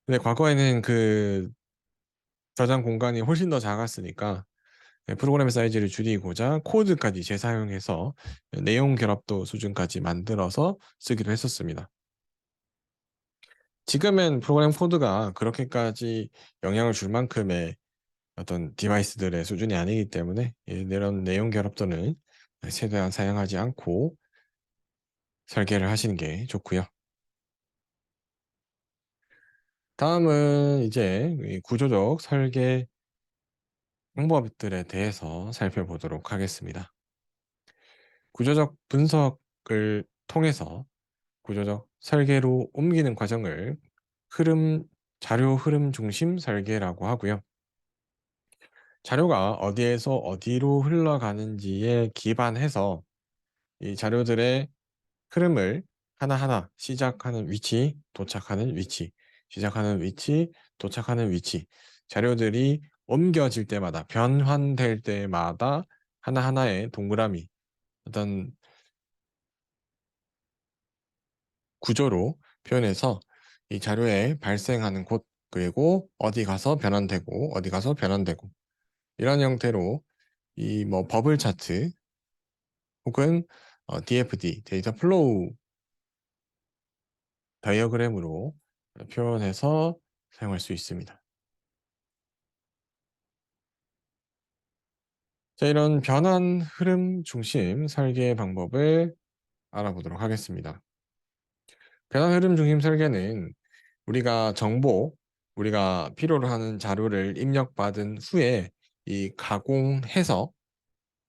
근데 과거에는 그 저장 공간이 훨씬 더 작았으니까 프로그램 사이즈를 줄이고자 코드까지 재사용해서 내용 결합도 수준까지 만들어서 쓰기도 했었습니다. 지금은 프로그램 코드가 그렇게까지 영향을 줄 만큼의 어떤 디바이스들의 수준이 아니기 때문에 이런 내용 결합도는 최대한 사용하지 않고 설계를 하시는 게 좋고요. 다음은 이제 이 구조적 설계 방법들에 대해서 살펴보도록 하겠습니다. 구조적 분석을 통해서 구조적 설계로 옮기는 과정을 자료 흐름 중심 설계라고 하고요. 자료가 어디에서 어디로 흘러가는지에 기반해서 이 자료들의 흐름을 하나하나 시작하는 위치, 도착하는 위치, 시작하는 위치, 도착하는 위치, 자료들이 옮겨질 때마다, 변환될 때마다 하나하나의 동그라미, 어떤 구조로 표현해서 이 자료에 발생하는 곳, 그리고 어디 가서 변환되고, 어디 가서 변환되고, 이런 형태로 이 뭐 버블 차트 혹은 DFD, 데이터 플로우 다이어그램으로 표현해서 사용할 수 있습니다. 자, 이런 변환 흐름 중심 설계 방법을 알아보도록 하겠습니다. 변환 흐름 중심 설계는 우리가 필요로 하는 자료를 입력받은 후에 이 가공해서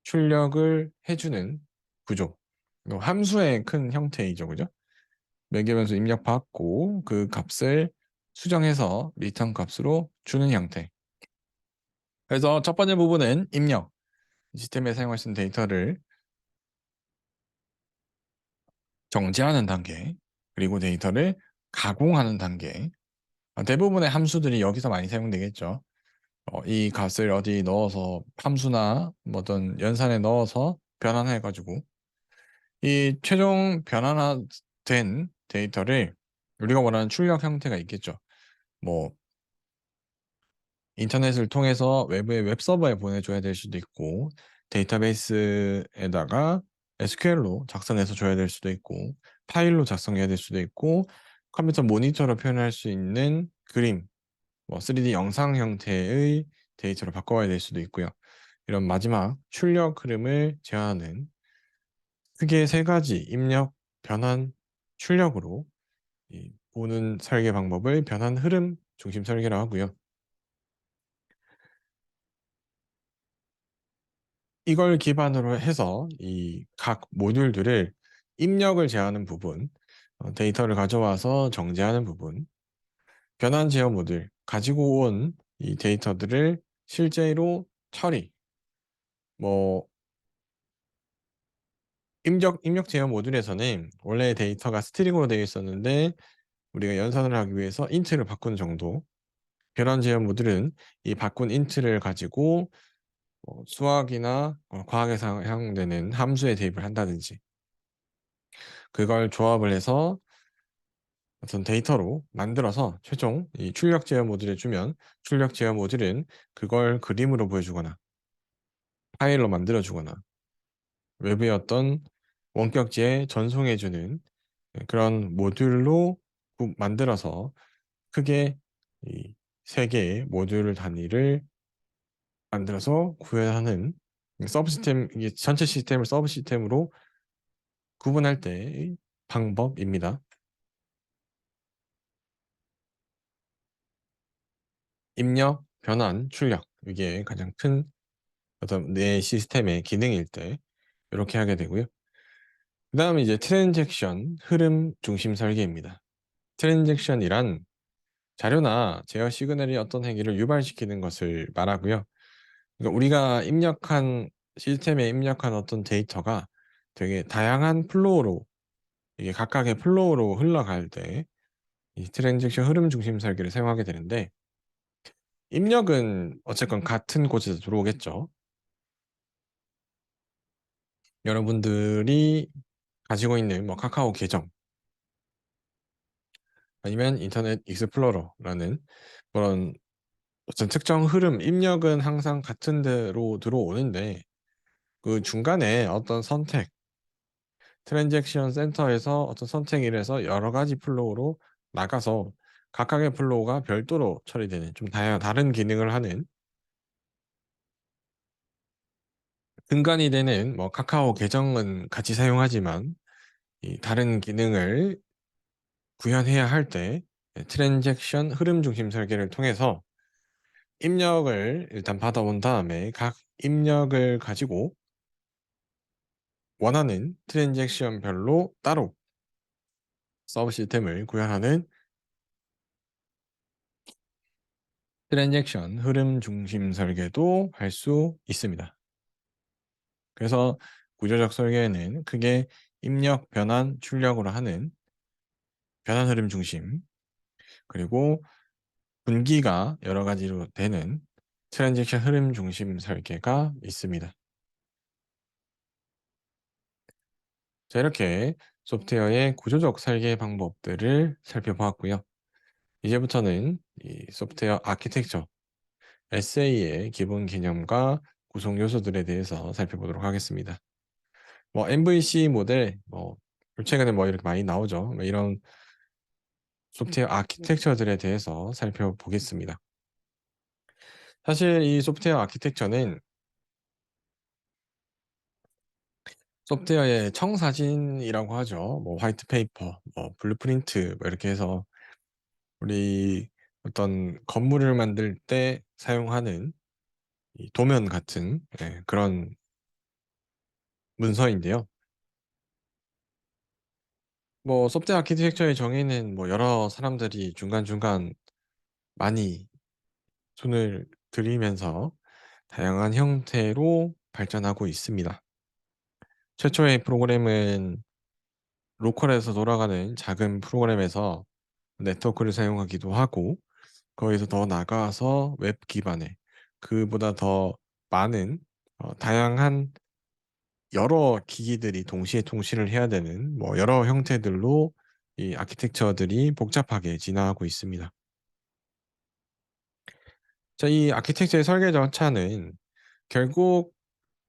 출력을 해주는 구조. 함수의 큰 형태이죠, 그죠? 매개변수 입력받고 그 값을 수정해서 리턴 값으로 주는 형태. 그래서 첫 번째 부분은 입력. 시스템에 사용할 수 있는 데이터를 정제하는 단계, 그리고 데이터를 가공하는 단계. 대부분의 함수들이 여기서 많이 사용되겠죠. 이 값을 어디 넣어서 함수나 뭐 어떤 연산에 넣어서 변환해가지고 이 최종 변환화된 데이터를 우리가 원하는 출력 형태가 있겠죠. 뭐 인터넷을 통해서 외부의 웹서버에 보내줘야 될 수도 있고 데이터베이스에다가 SQL로 작성해서 줘야 될 수도 있고, 파일로 작성해야 될 수도 있고, 컴퓨터 모니터로 표현할 수 있는 그림, 뭐 3D 영상 형태의 데이터로 바꿔야 될 수도 있고요. 이런 마지막 출력 흐름을 제어하는 크게 세 가지 입력, 변환, 출력으로 이 보는 설계 방법을 변환 흐름 중심 설계라고 하고요. 이걸 기반으로 해서 이 각 모듈들을 입력을 제어하는 부분, 데이터를 가져와서 정제하는 부분, 변환 제어 모듈, 가지고 온 이 데이터들을 실제로 처리, 뭐 입력 제어 모듈에서는 원래 데이터가 스트링으로 되어 있었는데 우리가 연산을 하기 위해서 int를 바꾸는 정도, 변환 제어 모듈은 이 바꾼 int를 가지고 수학이나 과학에 사용되는 함수에 대입을 한다든지, 그걸 조합을 해서 어떤 데이터로 만들어서 최종 이 출력 제어 모듈에 주면, 출력 제어 모듈은 그걸 그림으로 보여주거나 파일로 만들어 주거나 외부의 어떤 원격지에 전송해 주는 그런 모듈로 만들어서 크게 이 세 개의 모듈 단위를 만들어서 구현하는 서브 시스템, 이게 전체 시스템을 서브 시스템으로 구분할 때의 방법입니다. 입력, 변환, 출력, 이게 가장 큰 어떤 내 시스템의 기능일 때 이렇게 하게 되고요. 그다음에 이제 트랜잭션 흐름 중심 설계입니다. 트랜잭션이란 자료나 제어 시그널이 어떤 행위를 유발시키는 것을 말하고요. 그러니까 우리가 입력한 시스템에 입력한 어떤 데이터가 되게 다양한 플로우로, 이게 각각의 플로우로 흘러갈 때 이 트랜잭션 흐름 중심 설계를 사용하게 되는데, 입력은 어쨌건 같은 곳에서 들어오겠죠. 여러분들이 가지고 있는 뭐 카카오 계정 아니면 인터넷 익스플로러라는 그런 어떤 특정 흐름, 입력은 항상 같은 데로 들어오는데 그 중간에 어떤 선택, 트랜잭션 센터에서 어떤 선택을 해서 여러 가지 플로우로 나가서 각각의 플로우가 별도로 처리되는 좀 다른 기능을 하는, 근간이 되는 뭐 카카오 계정은 같이 사용하지만 이 다른 기능을 구현해야 할 때 트랜잭션 흐름 중심 설계를 통해서 입력을 일단 받아온 다음에 각 입력을 가지고 원하는 트랜잭션별로 따로 서브 시스템을 구현하는 트랜잭션 흐름 중심 설계도 할 수 있습니다. 그래서 구조적 설계에는 크게 입력, 변환, 출력으로 하는 변환 흐름 중심, 그리고 분기가 여러 가지로 되는 트랜잭션 흐름 중심 설계가 있습니다. 자, 이렇게 소프트웨어의 구조적 설계 방법들을 살펴보았고요. 이제부터는 이 소프트웨어 아키텍처, SA의 기본 개념과 구성 요소들에 대해서 살펴보도록 하겠습니다. 뭐 MVC 모델, 뭐 최근에 뭐 이렇게 많이 나오죠. 뭐 이런 소프트웨어 아키텍처들에 대해서 살펴보겠습니다. 사실 이 소프트웨어 아키텍처는 소프트웨어의 청사진이라고 하죠. 뭐 화이트 페이퍼, 뭐 블루프린트, 뭐 이렇게 해서 우리 어떤 건물을 만들 때 사용하는 이 도면 같은 그런 문서인데요. 뭐 소프트웨어 아키텍처의 정의는 뭐 여러 사람들이 중간중간 많이 손을 들이면서 다양한 형태로 발전하고 있습니다. 최초의 프로그램은 로컬에서 돌아가는 작은 프로그램에서 네트워크를 사용하기도 하고, 거기서 더 나가서 웹 기반의 그보다 더 많은 다양한 여러 기기들이 동시에 통신을 해야 되는 뭐 여러 형태들로 이 아키텍처들이 복잡하게 진화하고 있습니다. 자, 이 아키텍처의 설계 절차는 결국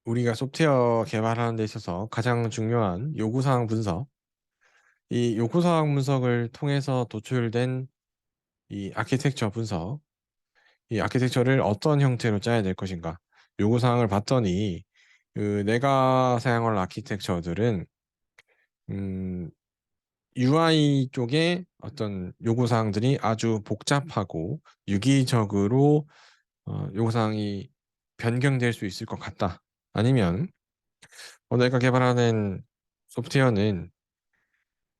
우리가 소프트웨어 개발하는 데 있어서 가장 중요한 요구사항 분석, 이 요구사항 분석을 통해서 도출된 이 아키텍처 분석, 이 아키텍처를 어떤 형태로 짜야 될 것인가. 요구사항을 봤더니 내가 사용할 아키텍처들은 음, UI 쪽에 어떤 요구사항들이 아주 복잡하고 유기적으로 요구사항이 변경될 수 있을 것 같다. 아니면 내가 개발하는 소프트웨어는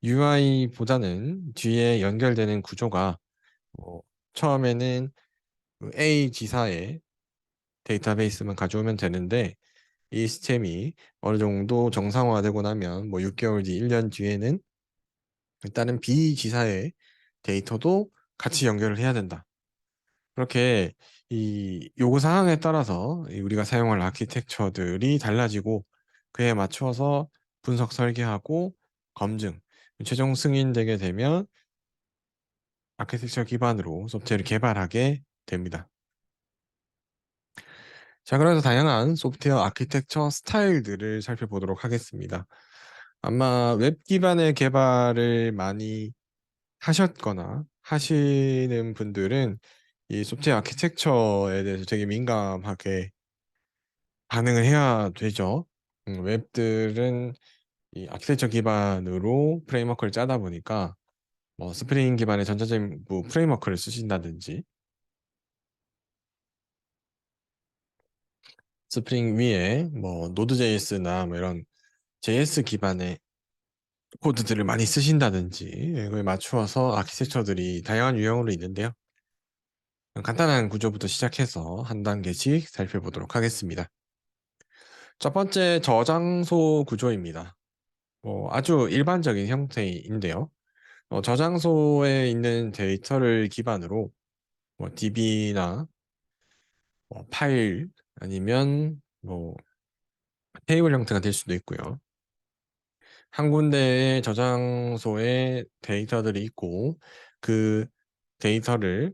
UI보다는 뒤에 연결되는 구조가 어, 처음에는 그 A 지사의 데이터베이스만 가져오면 되는데 이 시스템이 어느 정도 정상화되고 나면 뭐 6개월 뒤, 1년 뒤에는 일단은 B 지사의 데이터도 같이 연결을 해야 된다. 그렇게 이 요구 사항에 따라서 이 우리가 사용할 아키텍처들이 달라지고 그에 맞춰서 분석 설계하고 검증, 최종 승인되게 되면 아키텍처 기반으로 소프트웨어를 개발하게 됩니다. 자, 그래서 다양한 소프트웨어 아키텍처 스타일들을 살펴보도록 하겠습니다. 아마 웹 기반의 개발을 많이 하셨거나 하시는 분들은 이 소프트웨어 아키텍처에 대해서 되게 민감하게 반응을 해야 되죠. 웹들은 이 아키텍처 기반으로 프레임워크를 짜다 보니까 뭐 스프링 기반의 전자제부 프레임워크를 쓰신다든지 스프링 위에 뭐 노드.js나 뭐 이런 JS 기반의 코드들을 많이 쓰신다든지 이거에 맞추어서 아키텍처들이 다양한 유형으로 있는데요. 간단한 구조부터 시작해서 한 단계씩 살펴보도록 하겠습니다. 첫 번째 저장소 구조입니다. 아주 일반적인 형태인데요. 저장소에 있는 데이터를 기반으로 뭐 DB나 뭐 파일 아니면 뭐 테이블 형태가 될 수도 있고요. 한 군데의 저장소에 데이터들이 있고 그 데이터를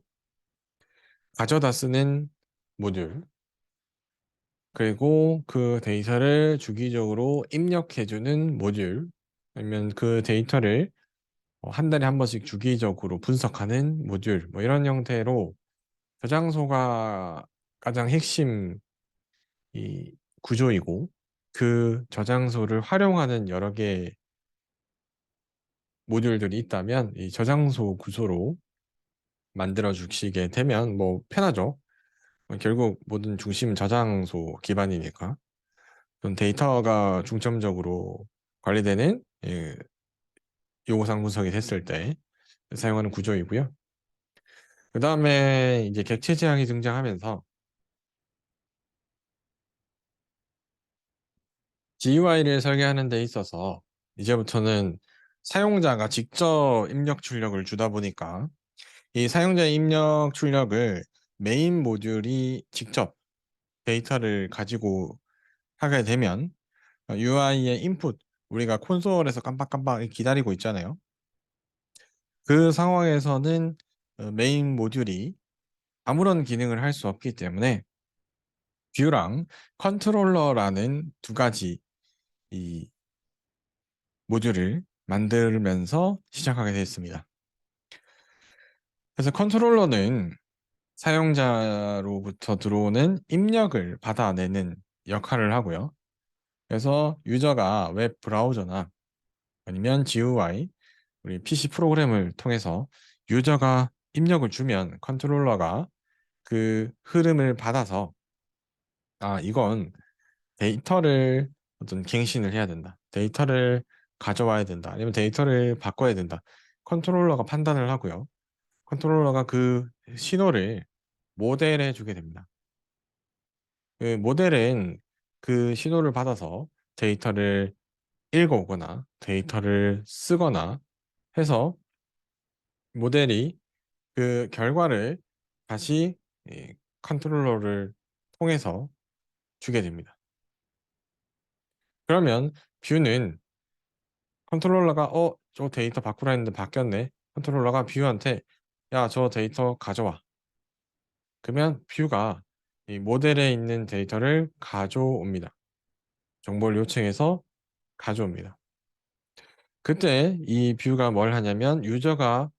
가져다 쓰는 모듈 그리고 그 데이터를 주기적으로 입력해주는 모듈 아니면 그 데이터를 한 달에 한 번씩 주기적으로 분석하는 모듈 뭐 이런 형태로 저장소가 가장 핵심 이 구조이고 그 저장소를 활용하는 여러 개의 모듈들이 있다면 이 저장소 구조로 만들어 주시게 되면 뭐 편하죠. 결국 모든 중심은 저장소 기반이니까 그런 데이터가 중점적으로 관리되는 요구사항 분석이 됐을 때 사용하는 구조이고요. 그 다음에 이제 객체 지향이 등장하면서 GUI를 설계하는 데 있어서 이제부터는 사용자가 직접 입력 출력을 주다 보니까 이 사용자의 입력 출력을 메인 모듈이 직접 데이터를 가지고 하게 되면 UI의 인풋, 우리가 콘솔에서 깜빡깜빡 기다리고 있잖아요. 그 상황에서는 메인 모듈이 아무런 기능을 할 수 없기 때문에 뷰랑 컨트롤러라는 두 가지 이 모듈을 만들면서 시작하게 됐습니다. 그래서 컨트롤러는 사용자로부터 들어오는 입력을 받아내는 역할을 하고요. 그래서 유저가 웹 브라우저나 아니면 GUI, 우리 PC 프로그램을 통해서 유저가 입력을 주면 컨트롤러가 그 흐름을 받아서 이건 데이터를 어떤 갱신을 해야 된다. 데이터를 가져와야 된다. 아니면 데이터를 바꿔야 된다. 컨트롤러가 판단을 하고요. 컨트롤러가 그 신호를 모델해 주게 됩니다. 그 모델은 그 신호를 받아서 데이터를 읽어오거나 데이터를 쓰거나 해서 모델이 그 결과를 다시 이 컨트롤러를 통해서 주게 됩니다. 그러면 뷰는 컨트롤러가 저 데이터 바꾸라 했는데 바뀌었네. 컨트롤러가 뷰한테 야, 저 데이터 가져와. 그러면 뷰가 이 모델에 있는 데이터를 가져옵니다. 정보를 요청해서 가져옵니다. 그때 이 뷰가 뭘 하냐면 유저가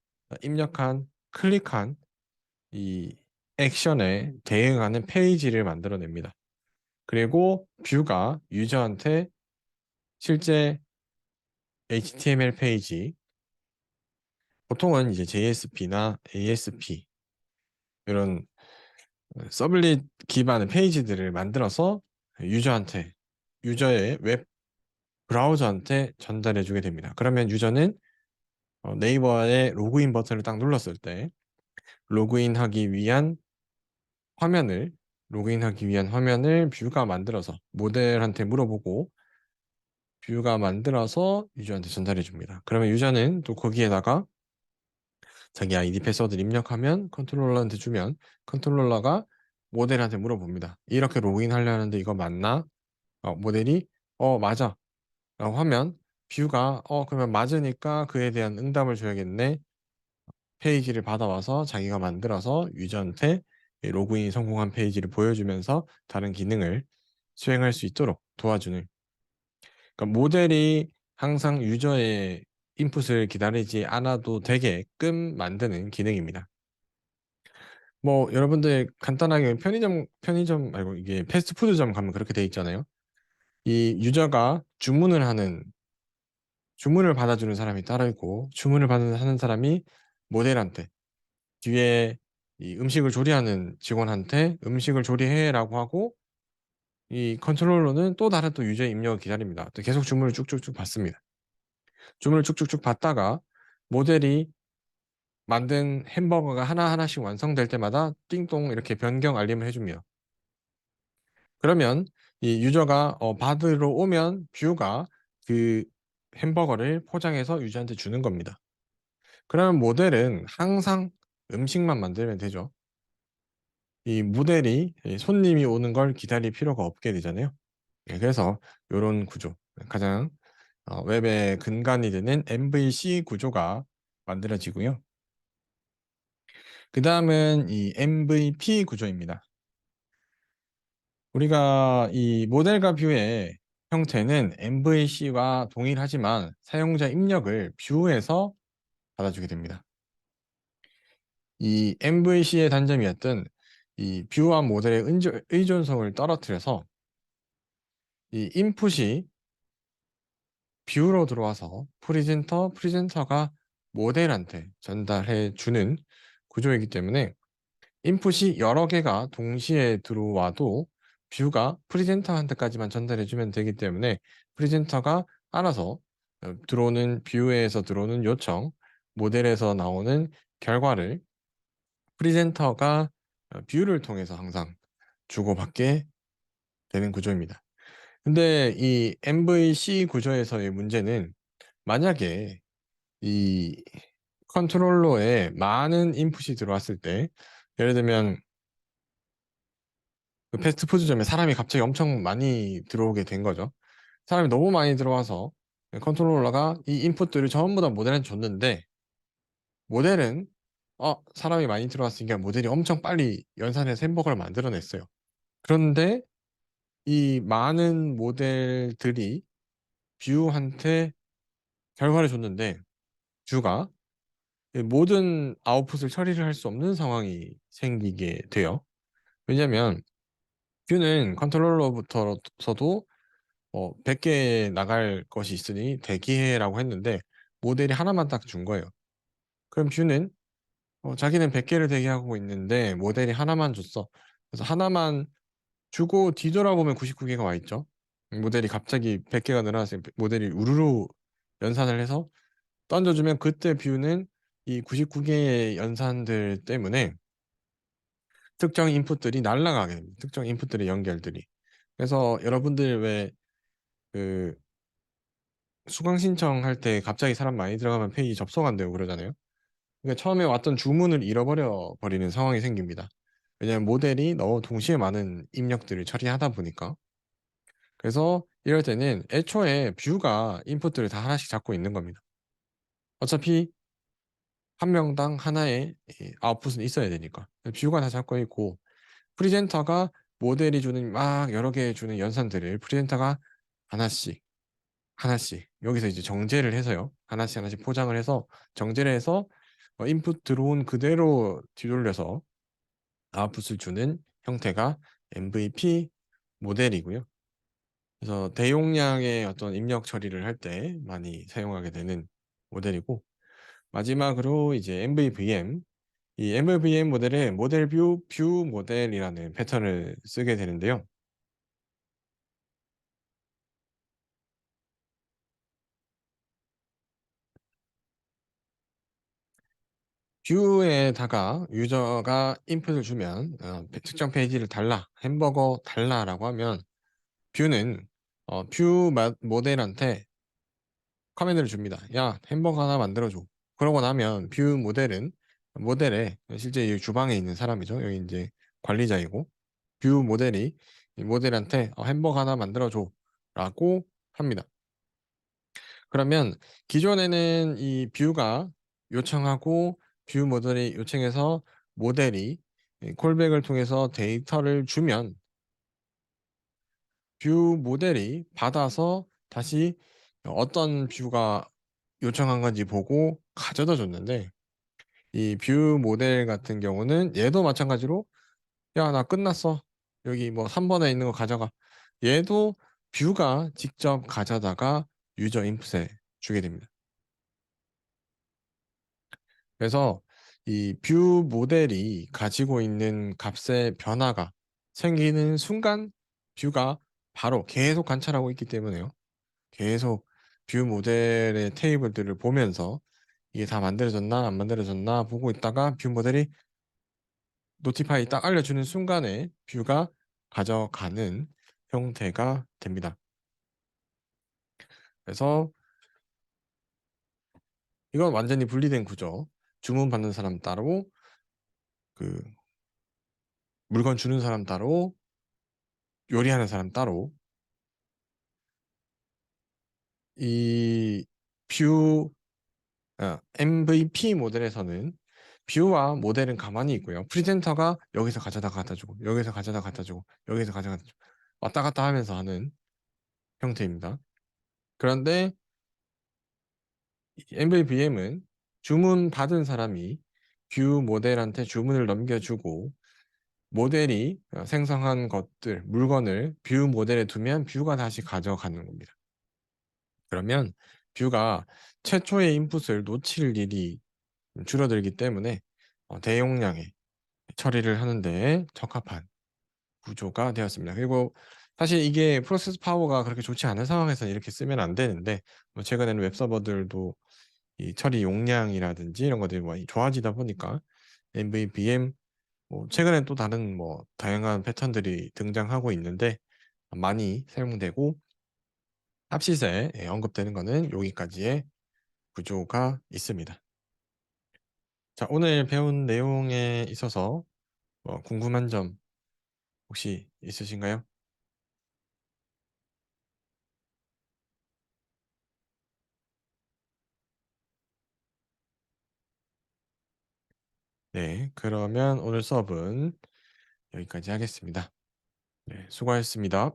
입력한 클릭한 이 액션에 대응하는 페이지를 만들어냅니다. 그리고 뷰가 유저한테 실제 HTML 페이지, 보통은 이제 JSP나 ASP 이런 서블릿 기반의 페이지들을 만들어서 유저한테, 유저의 웹 브라우저한테 전달해 주게 됩니다. 그러면 유저는 네이버의 로그인 버튼을 딱 눌렀을 때 로그인하기 위한 화면을 로그인하기 위한 화면을 뷰가 만들어서 모델한테 물어보고 뷰가 만들어서 유저한테 전달해 줍니다. 그러면 유저는 또 거기에다가 자기 아이디 패스워드를 입력하면 컨트롤러한테 주면 컨트롤러가 모델한테 물어봅니다. 이렇게 로그인 하려는데 이거 맞나? 모델이 맞아 라고 하면 뷰가 그러면 맞으니까 그에 대한 응답을 줘야겠네. 페이지를 받아와서 자기가 만들어서 유저한테 로그인 성공한 페이지를 보여주면서 다른 기능을 수행할 수 있도록 도와주는, 그러니까 모델이 항상 유저의 인풋을 기다리지 않아도 되게끔 만드는 기능입니다. 뭐 여러분들 간단하게 편의점 말고 이게 패스트푸드점 가면 그렇게 돼 있잖아요. 이 유저가 주문을 받아주는 사람이 따로 있고 주문을 하는 사람이 모델한테, 뒤에 이 음식을 조리하는 직원한테 음식을 조리해라고 하고, 이 컨트롤러는 또 다른 또 유저의 입력을 기다립니다. 또 계속 주문을 쭉쭉쭉 받습니다. 주문을 쭉쭉쭉 받다가 모델이 만든 햄버거가 하나하나씩 완성될 때마다 띵동 이렇게 변경 알림을 해줍니다. 그러면 이 유저가 받으러 오면 뷰가 그 햄버거를 포장해서 유저한테 주는 겁니다. 그러면 모델은 항상 음식만 만들면 되죠. 이 모델이 손님이 오는 걸 기다릴 필요가 없게 되잖아요. 그래서 이런 구조, 가장 웹의 근간이 되는 MVC 구조가 만들어지고요. 그 다음은 이 MVP 구조입니다. 우리가 이 모델과 뷰의 형태는 MVC와 동일하지만 사용자 입력을 뷰에서 받아주게 됩니다. 이 MVC의 단점이었던 이 뷰와 모델의 의존성을 떨어뜨려서 이 인풋이 뷰로 들어와서 프리젠터가 모델한테 전달해 주는 구조이기 때문에 인풋이 여러 개가 동시에 들어와도 뷰가 프리젠터한테까지만 전달해 주면 되기 때문에 프리젠터가 알아서 들어오는 뷰에서 들어오는 요청, 모델에서 나오는 결과를 프리젠터가 뷰를 통해서 항상 주고받게 되는 구조입니다. 근데 이 MVC 구조에서의 문제는 만약에 이 컨트롤러에 많은 인풋이 들어왔을 때, 예를 들면 그 패스트푸드점에 사람이 갑자기 엄청 많이 들어오게 된 거죠. 사람이 너무 많이 들어와서 컨트롤러가 이 인풋들을 전부 다 모델한테 줬는데 모델은 사람이 많이 들어왔으니까 모델이 엄청 빨리 연산해서 햄버거를 만들어냈어요. 그런데 이 많은 모델들이 뷰한테 결과를 줬는데 뷰가 모든 아웃풋을 처리를 할 수 없는 상황이 생기게 돼요. 왜냐면 뷰는 컨트롤러부터서도 100개 나갈 것이 있으니 대기해라고 했는데 모델이 하나만 딱 준 거예요. 그럼 뷰는 자기는 100개를 대기하고 있는데 모델이 하나만 줬어. 그래서 하나만 주고 뒤돌아보면 99개가 와 있죠. 모델이 갑자기 100개가 늘어났으니 모델이 우르르 연산을 해서 던져주면 그때 뷰는 이 99개의 연산들 때문에 특정 인풋들이 날아가게 됩니다. 특정 인풋들의 연결들이. 그래서 여러분들 왜 그 수강 신청할 때 갑자기 사람 많이 들어가면 페이지 접속 안 되고 그러잖아요. 그러니까 처음에 왔던 주문을 잃어버려 버리는 상황이 생깁니다. 왜냐하면 모델이 너무 동시에 많은 입력들을 처리하다 보니까. 그래서 이럴 때는 애초에 뷰가 인풋들을 다 하나씩 잡고 있는 겁니다. 어차피 한 명당 하나의 이 아웃풋은 있어야 되니까. 뷰가 다 잡고 있고 프리젠터가 모델이 주는 막 여러 개 주는 연산들을 프리젠터가 하나씩, 하나씩 여기서 이제 정제를 해서요. 하나씩 하나씩 포장을 해서 정제를 해서 인풋 들어온 그대로 뒤돌려서 아웃풋을 주는 형태가 MVP 모델이고요. 그래서 대용량의 어떤 입력 처리를 할 때 많이 사용하게 되는 모델이고, 마지막으로 이제 MVVM, 이 MVVM 모델에 모델 뷰 모델이라는 패턴을 쓰게 되는데요. 뷰에다가 유저가 인풋을 주면 특정 페이지를 달라, 햄버거 달라라고 하면 뷰는 뷰 모델한테 커맨드를 줍니다. 야, 햄버거 하나 만들어줘. 그러고 나면 뷰 모델은 모델에 실제 이 주방에 있는 사람이죠. 여기 이제 관리자이고, 뷰 모델이 이 모델한테 햄버거 하나 만들어줘 라고 합니다. 그러면 기존에는 이 뷰가 요청하고 뷰 모델이 요청해서 모델이 이 콜백을 통해서 데이터를 주면 뷰 모델이 받아서 다시 어떤 뷰가 요청한 건지 보고 가져다 줬는데, 이 뷰 모델 같은 경우는 얘도 마찬가지로 야, 나 끝났어. 여기 뭐 3번에 있는 거 가져가. 얘도 뷰가 직접 가져다가 유저 인풋에 주게 됩니다. 그래서 이 뷰 모델이 가지고 있는 값의 변화가 생기는 순간 뷰가 바로 계속 관찰하고 있기 때문에요. 계속 뷰 모델의 테이블들을 보면서 이게 다 만들어졌나 안 만들어졌나 보고 있다가 뷰 모델이 노티파이 딱 알려주는 순간에 뷰가 가져가는 형태가 됩니다. 그래서 이건 완전히 분리된 구조. 주문 받는 사람 따로, 그 물건 주는 사람 따로, 요리하는 사람 따로. 이 뷰 MVP 모델에서는 뷰와 모델은 가만히 있고요. 프리젠터가 여기서 가져다 갖다 주고, 여기서 가져다 갖다 주고, 여기서 가져다 주고, 왔다 갔다 하면서 하는 형태입니다. 그런데 MVVM은 주문 받은 사람이 뷰 모델한테 주문을 넘겨주고, 모델이 생성한 것들, 물건을 뷰 모델에 두면 뷰가 다시 가져가는 겁니다. 그러면 뷰가 최초의 인풋을 놓칠 일이 줄어들기 때문에 대용량의 처리를 하는데 적합한 구조가 되었습니다. 그리고 사실 이게 프로세스 파워가 그렇게 좋지 않은 상황에서 이렇게 쓰면 안 되는데, 뭐 최근에는 웹서버들도 이 처리 용량이라든지 이런 것들이 많이 좋아지다 보니까 MVVM, 뭐 최근엔 또 다른 뭐 다양한 패턴들이 등장하고 있는데 많이 사용되고, 합시세에 언급되는 거는 여기까지의 구조가 있습니다. 자, 오늘 배운 내용에 있어서 궁금한 점 혹시 있으신가요? 네, 그러면 오늘 수업은 여기까지 하겠습니다. 네, 수고하셨습니다.